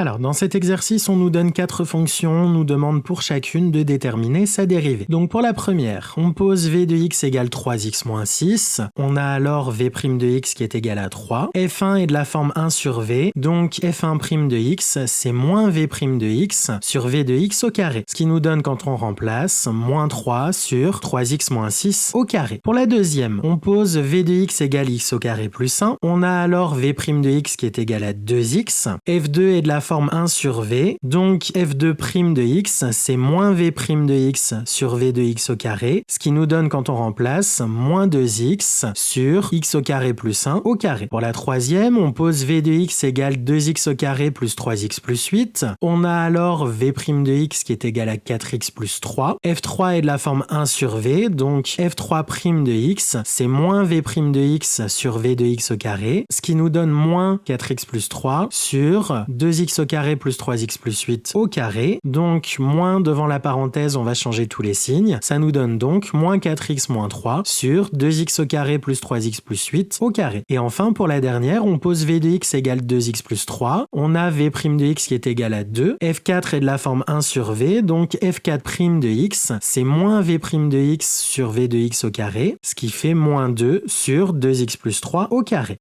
Alors, dans cet exercice, on nous donne 4 fonctions, on nous demande pour chacune de déterminer sa dérivée. Donc pour la première, on pose v de x égale 3x moins 6. On a alors v' de x qui est égal à 3. f1 est de la forme 1 sur v, donc f1' de x, c'est moins v' de x sur v de x au carré. Ce qui nous donne, quand on remplace, moins 3 sur 3x moins 6 au carré. Pour la deuxième, on pose v de x égale x au carré plus 1. On a alors v' de x qui est égal à 2x. f2 est de la forme 1 sur v, donc f2' de x, c'est moins v' de x sur v de x au carré, ce qui nous donne, quand on remplace, moins 2x sur x au carré plus 1 au carré. Pour la troisième, on pose v de x égale 2x au carré plus 3x plus 8. On a alors v' de x qui est égal à 4x plus 3. f3 est de la forme 1 sur v, donc f3' de x, c'est moins v' de x sur v de x au carré, ce qui nous donne moins 4x plus 3 sur 2x au carré plus 3x plus 8 au carré. Donc moins devant la parenthèse, on va changer tous les signes. Ça nous donne donc moins 4x moins 3 sur 2x au carré plus 3x plus 8 au carré. Et enfin, pour la dernière, on pose v de x égale 2x plus 3. On a v' de x qui est égal à 2. f4 est de la forme 1 sur v, donc f4' de x, c'est moins v' de x sur v de x au carré, ce qui fait moins 2 sur 2x plus 3 au carré.